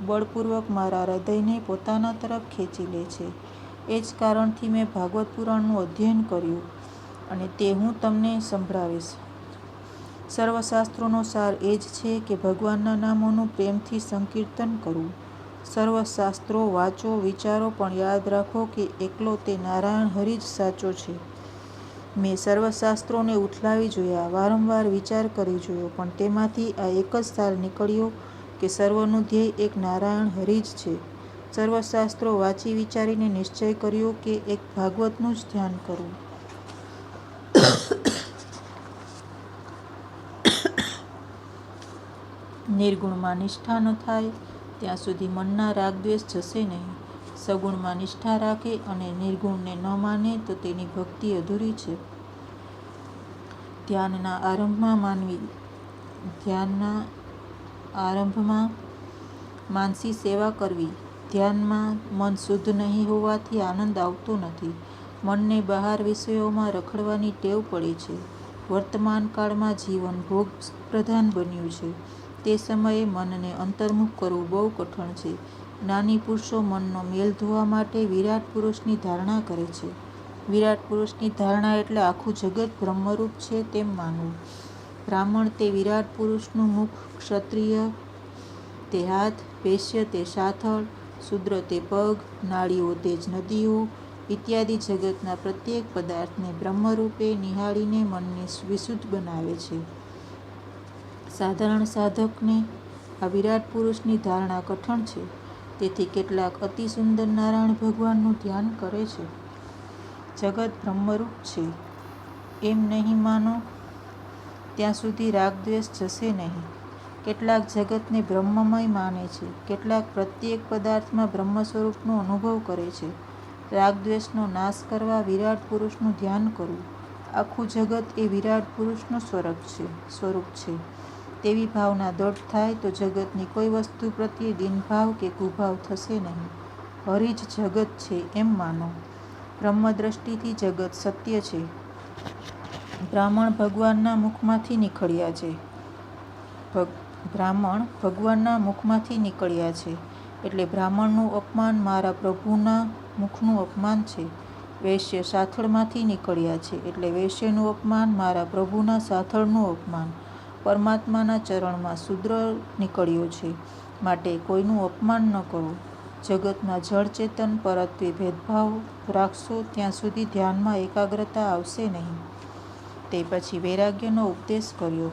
A: બળપૂર્વક મારા હૃદયને પોતાના તરફ ખેંચી લે છે. એ જ કારણથી મેં ભાગવત પુરાણનું અધ્યયન કર્યું અને તે હું તમને સંભળાવીશ. સર્વશાસ્ત્રોનો સાર એ જ છે કે ભગવાનના નામોનું પ્રેમથી સંકીર્તન કરવું. સર્વશાસ્ત્રો વાંચો, વિચારો, પણ યાદ રાખો કે એકલો તે નારાયણ હરિ જ સાચો છે. મેં સર્વશાસ્ત્રોને ઉથલાવી જોયા, વારંવાર વિચાર કરી જોયો, પણ તેમાંથી આ એક જ સાર નીકળ્યો કે સર્વનું ધ્યેય એક નારાયણ હરિ જ છે. સર્વશાસ્ત્રો વાંચી વિચારીને નિશ્ચય કર્યો કે એક ભાગવતનું જ ધ્યાન કરવું. નિર્ગુણમાં નિષ્ઠા ન થાય ત્યાં સુધી મનના રાગદ્વેષ જશે નહીં. સગુણમાં નિષ્ઠા રાખે અને નિર્ગુણને ન માને તો તેની ભક્તિ અધૂરી છે. ધ્યાનના આરંભમાં માનસી સેવા કરવી. ધ્યાનમાં મન શુદ્ધ નહીં હોવાથી આનંદ આવતો નથી. મનને બહાર વિષયોમાં રખડવાની ટેવ પડી છે. વર્તમાન કાળમાં જીવન ભોગ પ્રધાન બન્યું છે. તે સમયે મનને અંતર્મુખ કરવું બહુ કઠણ છે. જ્ઞાની પુરુષો મનનો મેલ ધોવા માટે વિરાટ પુરુષની ધારણા કરે છે. વિરાટ પુરુષની ધારણા એટલે આખું જગત બ્રહ્મરૂપ છે તેમ માનવું. બ્રાહ્મણ તે વિરાટ પુરુષનું મુખ, ક્ષત્રિય તે હાથ, વૈશ્ય તે સાથળ, શૂદ્ર તે પગ, નાળીઓ તે જ નદીઓ ઇત્યાદિ જગતના પ્રત્યેક પદાર્થને બ્રહ્મરૂપે નિહાળીને મનને વિશુદ્ધ બનાવે છે. સાધારણ સાધકને આ વિરાટ પુરુષની ધારણા કઠણ છે. તેથી કેટલાક અતિ સુંદર નારાયણ ભગવાનનું ધ્યાન કરે છે. જગત બ્રહ્મરૂપ છે એમ નહીં માનો ત્યાં સુધી રાગદ્વેષ જશે નહીં. કેટલાક જગતને બ્રહ્મમય માને છે. કેટલાક પ્રત્યેક પદાર્થમાં બ્રહ્મ સ્વરૂપનો અનુભવ કરે છે. રાગદ્વેષનો નાશ કરવા વિરાટ પુરુષનું ધ્યાન કરવું. આખું જગત એ વિરાટ પુરુષનું સ્વરૂપ છે તેવી ભાવના દ્રઢ થાય તો જગતની કોઈ વસ્તુ પ્રત્યે દીનભાવ કે કુભાવ થશે નહીં. હરિ જ જગત છે એમ માનો. બ્રહ્મદ્રષ્ટિથી જગત સત્ય છે. બ્રાહ્મણ ભગવાનના મુખમાંથી નીકળ્યા છે એટલે બ્રાહ્મણનું અપમાન મારા પ્રભુના મુખનું અપમાન છે. વૈશ્ય સાથળમાંથી નીકળ્યા છે એટલે વૈશ્યનું અપમાન મારા પ્રભુના સાથળનું અપમાન. પરમાત્માના ચરણમાં શૂદ્ર નીકળ્યો છે માટે કોઈનું અપમાન ન કરો. જગતમાં જળ ચેતન પરત્વે ભેદભાવ રાખશો ત્યાં સુધી ધ્યાનમાં એકાગ્રતા આવશે નહીં. તે પછી વૈરાગ્યનો ઉપદેશ કર્યો.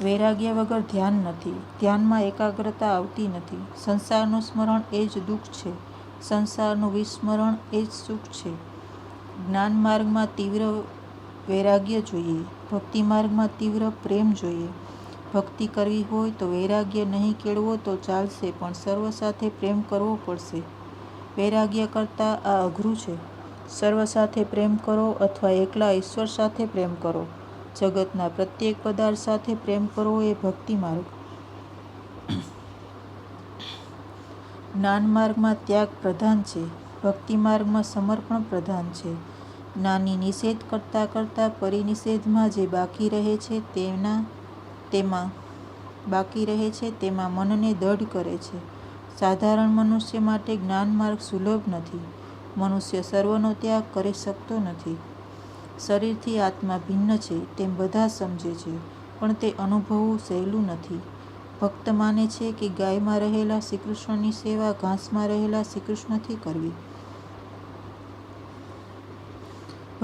A: વૈરાગ્ય વગર ધ્યાન નથી. ધ્યાનમાં એકાગ્રતા આવતી નથી. સંસારનું સ્મરણ એ જ દુઃખ છે. સંસારનું વિસ્મરણ એ જ સુખ છે. જ્ઞાન માર્ગમાં તીવ્ર વૈરાગ્ય જોઈએ. ભક્તિ માર્ગમાં તીવ્ર પ્રેમ જોઈએ. ભક્તિ કરવી હોય તો વૈરાગ્ય નહીં કેળવો તો ચાલશે, પણ સર્વ સાથે પ્રેમ કરવો પડશે. વૈરાગ્ય કરતાં આ અઘરું છે. સર્વ સાથે પ્રેમ કરો અથવા એકલા ઈશ્વર સાથે પ્રેમ કરો. જગતના પ્રત્યેક પદાર્થ સાથે પ્રેમ કરવો એ ભક્તિ માર્ગ. જ્ઞાન માર્ગમાં ત્યાગ પ્રધાન છે. ભક્તિ માર્ગમાં સમર્પણ પ્રધાન છે. જ્ઞાની નિષેધ કરતાં પરિનિષેધમાં જે બાકી રહે છે તેમાં મનને દઢ કરે છે. સાધારણ મનુષ્ય માટે જ્ઞાન માર્ગ સુલભ નથી. મનુષ્ય સર્વનો ત્યાગ કરી શકતો નથી. શરીરથી આત્મા ભિન્ન છે તેમ બધા સમજે છે, પણ તે અનુભવવું સહેલું નથી. ભક્ત માને છે કે ગાયમાં રહેલા શ્રીકૃષ્ણની સેવા ઘાસમાં રહેલા શ્રીકૃષ્ણથી કરવી.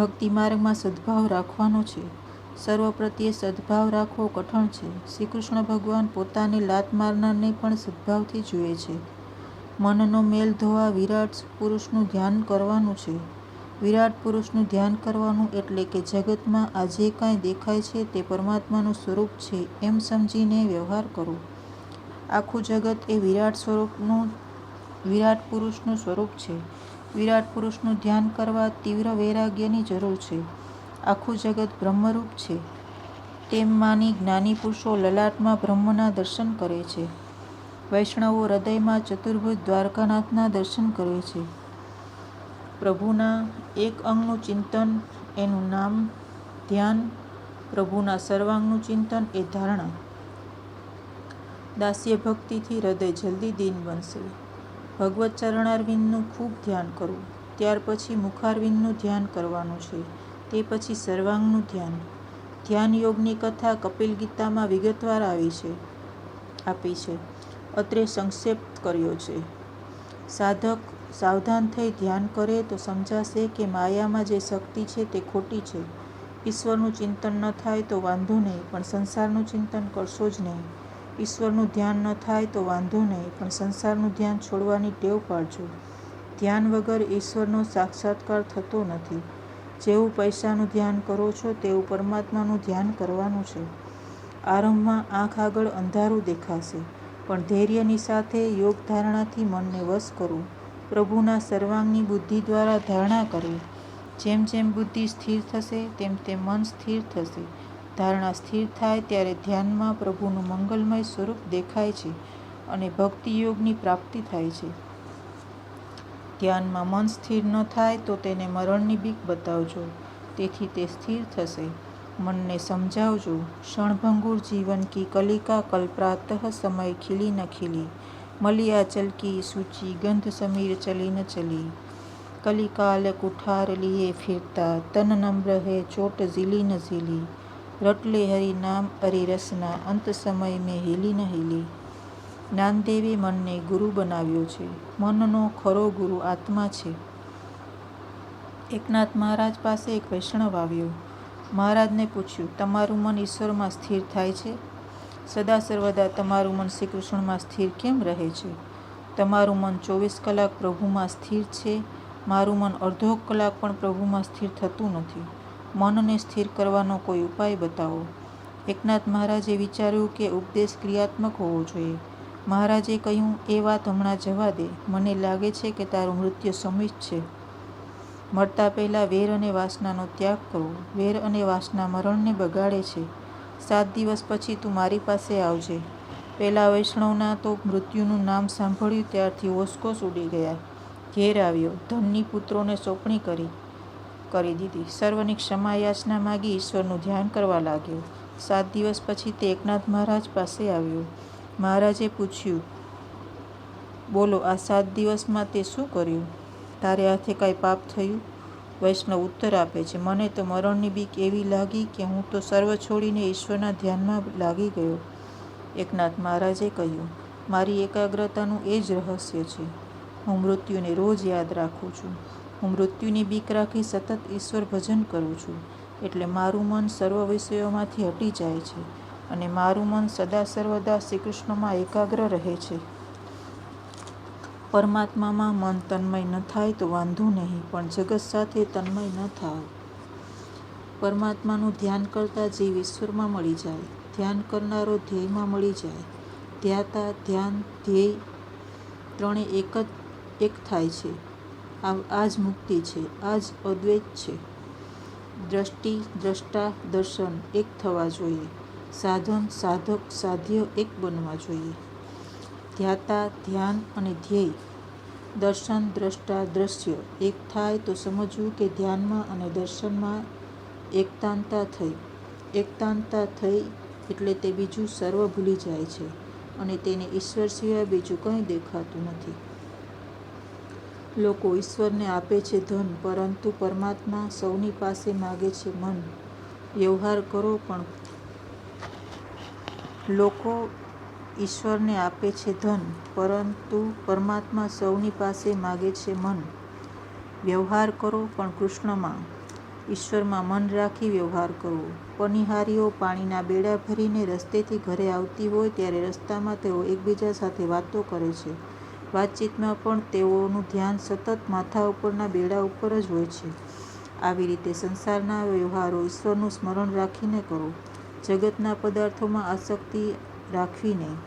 A: ભક્તિ માર્ગમાં સદ્ભાવ રાખવાનો છે. સર્વ પ્રત્યે સદ્ભાવ રાખવો કઠણ છે. શ્રી કૃષ્ણ ભગવાન પોતાની લાત મારનારને પણ સદ્ભાવથી જુએ છે. મનનો મેલ ધોવા વિરાટ પુરુષનું ધ્યાન કરવાનું છે. વિરાટ પુરુષનું ધ્યાન કરવાનું એટલે કે જગતમાં આ જે કાંઈ દેખાય છે તે પરમાત્માનું સ્વરૂપ છે એમ સમજીને વ્યવહાર કરો. આખું જગત એ વિરાટ પુરુષનું સ્વરૂપ છે. વિરાટ પુરુષનું ધ્યાન કરવા તીવ્ર વૈરાગ્યની જરૂર છે. આખું જગત બ્રહ્મરૂપ છે તેમ માની જ્ઞાની પુરુષો લલાટમાં બ્રહ્મના દર્શન કરે છે. વૈષ્ણવો હૃદયમાં ચતુર્ભુજ દ્વારકાનાથના દર્શન કરે છે. પ્રભુના એક અંગનું ચિંતન એનું નામ ધ્યાન, પ્રભુના સર્વાંગનું ચિંતન એ ધારણા. દાસ્ય ભક્તિથી હૃદય જલ્દી દીન બનશે. ભગવત ચરણારવિંદનું ખૂબ ધ્યાન કરવું. ત્યાર પછી મુખારવિંદનું ધ્યાન કરવાનું છે. તે પછી સર્વાંગનું ધ્યાન. ધ્યાન યોગની કથા કપિલ ગીતામાં વિગતવાર આપી છે. અત્રે સંક્ષેપ કર્યો છે. સાધક સાવધાન થઈ ધ્યાન કરે તો સમજાશે કે માયામાં જે શક્તિ છે તે ખોટી છે. ઈશ્વરનું ચિંતન ન થાય તો વાંધો નહીં, પણ સંસારનું ચિંતન કરશો જ નહીં. ઈશ્વરનું ધ્યાન ન થાય તો વાંધો નહીં, પણ સંસારનું ધ્યાન છોડવાની ટેવ પાડજો. ધ્યાન વગર ઈશ્વરનો સાક્ષાત્કાર થતો નથી. જેવું પૈસાનું ધ્યાન કરો છો તેવું પરમાત્માનું ધ્યાન કરવાનું છે. આરંભમાં આંખ આગળ અંધારું દેખાશે, પણ ધૈર્યની સાથે યોગ ધારણાથી મનને વશ કરવું. પ્રભુના સર્વાંગની બુદ્ધિ દ્વારા ધારણા કરવી. જેમ જેમ બુદ્ધિ સ્થિર થશે તેમ તેમ મન સ્થિર થશે. ધારણા સ્થિર થાય ત્યારે ધ્યાનમાં પ્રભુનું મંગલમય સ્વરૂપ દેખાય છે અને ભક્તિ યોગની પ્રાપ્તિ થાય છે. ધ્યાનમાં મન સ્થિર ન થાય તો તેને મરણની બીક બતાવજો, તેથી તે સ્થિર થશે. મનને સમજાવજો, ક્ષણભંગુર જીવન કી કલિકા કલ પ્રાતઃ સમય ખીલી ન ખીલી, મલિયાચલ કી સૂચી ગંધ સમીર ચલી ન ચલી, કલિકાલ કુઠાર લીએ ફિરતા તન નમ્ર હે ચોટ ઝીલી ન ઝીલી, રટલે હરિ નામ અરિ રસના અંત સમય મેં હિલી ન હિલી. જ્ઞાનદેવે મનને ગુરુ બનાવ્યો છે. મનનો ખરો ગુરુ આત્મા છે. એકનાથ મહારાજ પાસે એક વૈષ્ણવ આવ્યો. મહારાજને પૂછ્યું, તમારું મન ઈશ્વરમાં સ્થિર થાય છે? સદા સર્વદા તમારું મન શ્રી કૃષ્ણમાં સ્થિર કેમ રહે છે? તમારું મન 24 કલાક પ્રભુમાં સ્થિર છે. મારું મન અડધો કલાક પણ પ્રભુમાં સ્થિર થતું નથી. મનને સ્થિર કરવાનો કોઈ ઉપાય બતાવો. એકનાથ મહારાજે વિચાર્યું કે ઉપદેશ ક્રિયાત્મક હોવો જોઈએ. મહારાજે કહ્યું, એ વાત હમણાં જવા દે. મને લાગે છે કે તારું મૃત્યુ સમીપ છે. મરતા પહેલાં વેર અને વાસનાનો ત્યાગ કરવો. વેર અને વાસના મરણને બગાડે છે. 7 દિવસ પછી તું મારી પાસે આવજે. પેલા વૈષ્ણવના તો મૃત્યુનું નામ સાંભળ્યું ત્યારથી હોશકોશ ઉડી ગયા. ઘેર આવ્યો, ધનની પુત્રોને સોંપણી કરી દીધી. સર્વની ક્ષમા યાચના માગી ઈશ્વરનું ધ્યાન કરવા લાગ્યો. 7 દિવસ પછી તે એકનાથ મહારાજ પાસે આવ્યો. મહારાજે પૂછ્યું, બોલો, આ 7 દિવસમાં તે શું કર્યું? તારે હાથે કાંઈ પાપ થયું? વૈષ્ણવ ઉત્તર આપે છે, મને તો મરણની બીક એવી લાગી કે હું તો સર્વ છોડીને ઈશ્વરના ધ્યાનમાં લાગી ગયો. એકનાથ મહારાજે કહ્યું, મારી એકાગ્રતાનું એ જ રહસ્ય છે. હું મૃત્યુને રોજ યાદ રાખું છું. હું મૃત્યુની બીક રાખી સતત ઈશ્વર ભજન કરું છું. એટલે મારું મન સર્વ વિષયોમાંથી હટી જાય છે અને મારું મન સદા સર્વદા શ્રી કૃષ્ણમાં એકાગ્ર રહે છે. પરમાત્મામાં મન તન્મય ન થાય તો વાંધો નહીં, પણ જગત સાથે તન્મય ન થાય. પરમાત્માનું ધ્યાન કરતા જીવ ઈશ્વરમાં મળી જાય. ધ્યાન કરનારો ધ્યેયમાં મળી જાય. ધ્યાતા, ધ્યાન, ધ્યેય ત્રણે એક થાય છે. આ જ મુક્તિ છે. આ જ અદ્વૈત છે. દ્રષ્ટિ, દ્રષ્ટા, દર્શન એક થવા જોઈએ. સાધન, સાધક, સાધ્ય એક બનવા જોઈએ. ધ્યાતા, ધ્યાન અને ધ્યેય, દર્શન, દ્રષ્ટા, દ્રશ્ય એક થાય તો સમજવું કે ધ્યાનમાં અને દર્શનમાં એકતાનતા થઈ એટલે તે બીજું સર્વ ભૂલી જાય છે અને તેને ઈશ્વર સિવાય બીજું કંઈ દેખાતું નથી. લોકો ઈશ્વરને આપે છે ધન, પરંતુ પરમાત્મા સૌની પાસે માગે છે મન. વ્યવહાર કરો પણ લોકો ઈશ્વરને આપે છે ધન, પરંતુ પરમાત્મા સૌની પાસે માગે છે મન. વ્યવહાર કરો પણ કૃષ્ણમાં. ઈશ્વરમાં મન રાખી વ્યવહાર કરવો. પનિહારીઓ પાણીના બેડા ભરીને રસ્તેથી ઘરે આવતી હોય ત્યારે રસ્તામાં તેઓ એકબીજા સાથે વાતો કરે છે. વાતચીતમાં પણ તેઓનું ધ્યાન સતત માથા ઉપરના બેડા ઉપર જ હોય છે. આવી રીતે સંસારના વ્યવહારો ઈશ્વરનું સ્મરણ રાખીને કરો. જગતના પદાર્થોમાં આસક્તિ રાખવી નહીં.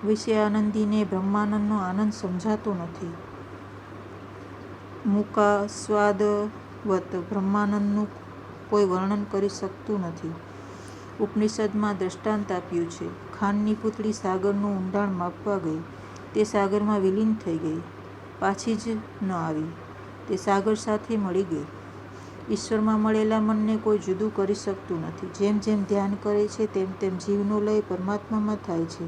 A: વિષયાનંદીને બ્રહ્માનંદનો આનંદ સમજાતો નથી. મૂકાસ્વાદવત બ્રહ્માનંદનું કોઈ વર્ણન કરી શકતું નથી. ઉપનિષદમાં દ્રષ્ટાંત આપ્યું છે. ખાંડની પૂતળી સાગરનું ઊંડાણ માપવા ગઈ. તે સાગરમાં વિલીન થઈ ગઈ. પાછી જ ન આવી. તે સાગર સાથે મળી ગઈ. ઈશ્વરમાં મળેલા મનને કોઈ જુદું કરી શકતું નથી. જેમ જેમ ધ્યાન કરે છે તેમ તેમ જીવનો લય પરમાત્મામાં થાય છે.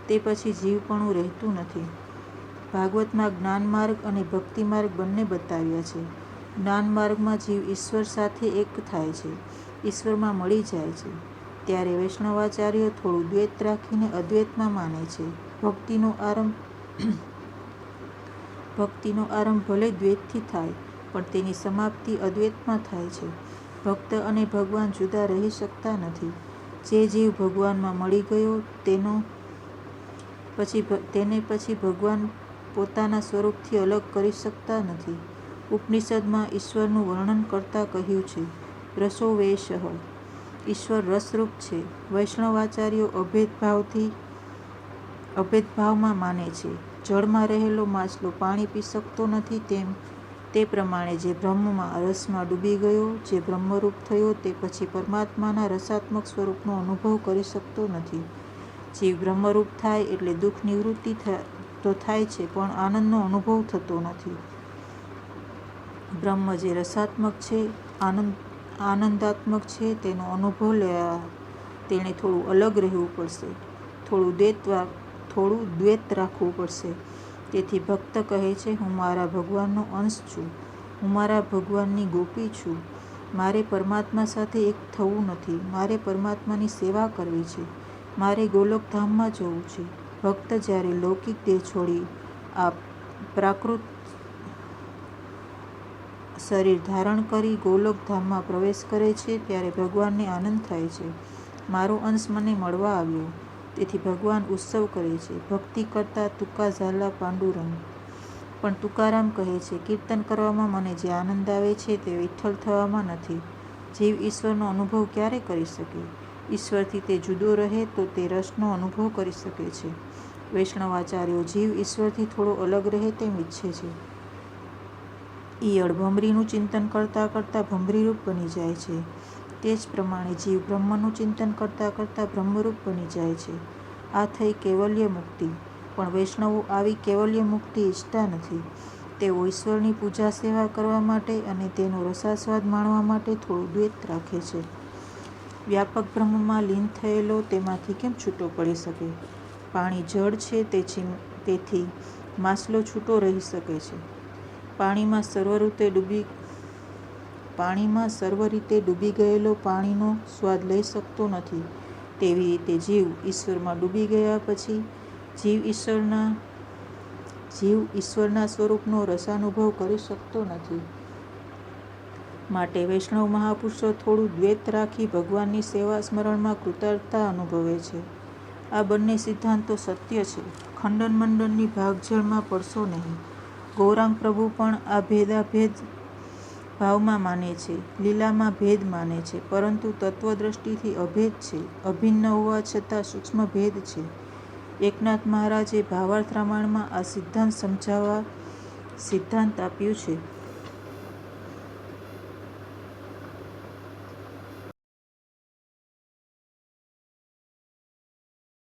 A: તે પછી જીવપણું રહેતું નથી. ભાગવતમાં જ્ઞાન માર્ગ અને ભક્તિ માર્ગ બંને બતાવ્યા છે. જ્ઞાન માર્ગમાં જીવ ઈશ્વર સાથે એક થાય છે, ઈશ્વરમાં મળી જાય છે. ત્યારે વૈષ્ણવાચાર્યો થોડું દ્વૈત રાખીને અદ્વૈતમાં માને છે. ભક્તિનો આરંભ ભલે દ્વૈતથી થાય, પણ તેની સમાપ્તિ અદ્વૈતમાં થાય છે. ભક્ત અને ભગવાન જુદા રહી શકતા નથી. જે જીવ ભગવાનમાં મળી ગયો તેને પછી ભગવાન પોતાના સ્વરૂપથી અલગ કરી શકતા નથી. ઉપનિષદમાં ઈશ્વરનું વર્ણન કરતાં કહ્યું છે, રસો વૈશઃ. ઈશ્વર રસરૂપ છે. વૈષ્ણવાચાર્યો અભેદભાવમાં માને છે. જળમાં રહેલો માછલો પાણી પી શકતો નથી તે પ્રમાણે જે બ્રહ્મમાં રસમાં ડૂબી ગયો, જે બ્રહ્મરૂપ થયો, તે પછી પરમાત્માના રસાત્મક સ્વરૂપનો અનુભવ કરી શકતો નથી. જીવ બ્રહ્મરૂપ થાય એટલે દુઃખ નિવૃત્તિ તો થાય છે, પણ આનંદનો અનુભવ થતો નથી. બ્રહ્મ જે રસાત્મક છે, આનંદાત્મક છે, તેનો અનુભવ લેવા તેણે થોડું અલગ રહેવું પડશે, થોડું દ્વૈત રાખવું પડશે. તેથી ભક્ત કહે છે, હું મારા ભગવાનનો અંશ છું, હું મારા ભગવાનની ગોપી છું. મારે પરમાત્મા સાથે એક થવું નથી. મારે પરમાત્માની સેવા કરવી છે. મારે ગોલોકધામમાં જવું છે. ભક્ત જ્યારે લૌકિક દેહ છોડી આ પ્રાકૃત શરીર ધારણ કરી ગોલોકધામમાં પ્રવેશ કરે છે ત્યારે ભગવાનને આનંદ થાય છે. મારો અંશ મને મળવા આવ્યો. તેથી ભગવાન ઉત્સવ કરે છે. ભક્તિ કરતા તુકા ઝાલા પાંડુરંગ. પણ તુકારામ કહે છે, કીર્તન કરવામાં મને જે આનંદ આવે છે તે વિઠ્ઠલ થવામાં નથી. જીવ ઈશ્વરનો અનુભવ ક્યારે કરી શકે? ઈશ્વરથી તે જુદો રહે તો તે રસનો અનુભવ કરી શકે છે. વૈષ્ણવાચાર્યો જીવ ઈશ્વરથી થોડો અલગ રહે તેમ ઈચ્છે છે. ઈયળ ભમરીનું ચિંતન કરતાં કરતાં ભમરીરૂપ બની જાય છે. તે જ પ્રમાણે જીવ બ્રહ્મનું ચિંતન કરતાં કરતાં બ્રહ્મરૂપ બની જાય છે. આ થઈ કૈવલ્ય મુક્તિ. પણ વૈષ્ણવો આવી કૈવલ્ય મુક્તિ ઈચ્છતા નથી. તેઓ ઈશ્વરની પૂજા સેવા કરવા માટે અને તેનો રસાસ્વાદ માણવા માટે થોડું દ્વૈત રાખે છે. વ્યાપક બ્રહ્મમાં લીન થયેલો તેમાંથી કેમ છૂટો પડી શકે? પાણી જળ છે, તેથી માછલો છૂટો રહી શકે છે. પાણીમાં સર્વ રીતે ડૂબી ગયેલો પાણીનો સ્વાદ લઈ શકતો નથી. તેવી રીતે જીવ ઈશ્વરમાં ડૂબી ગયા પછી જીવ ઈશ્વરના સ્વરૂપનો રસાનુભવ કરી શકતો નથી. માટે વૈષ્ણવ મહાપુરુષો થોડું દ્વૈત રાખી ભગવાનની સેવા સ્મરણમાં કૃતાર્થતા અનુભવે છે. આ બંને સિદ્ધાંતો સત્ય છે. ખંડન મંડનની ભાગજળમાં પડશો નહીં. ગૌરાંગ પ્રભુ પણ આ ભેદાભેદ ભાવમાં માને છે, લીલામાં ભેદ માને છે, પરંતુ તત્વદ્રષ્ટિથી અભેદ છે. અભિન્ન હોવા છતાં સૂક્ષ્મ ભેદ છે. એકનાથ મહારાજે ભાવાર્થ રામાયણમાં આ સિદ્ધાંત સમજાવવા સિદ્ધાંત આપ્યું છે.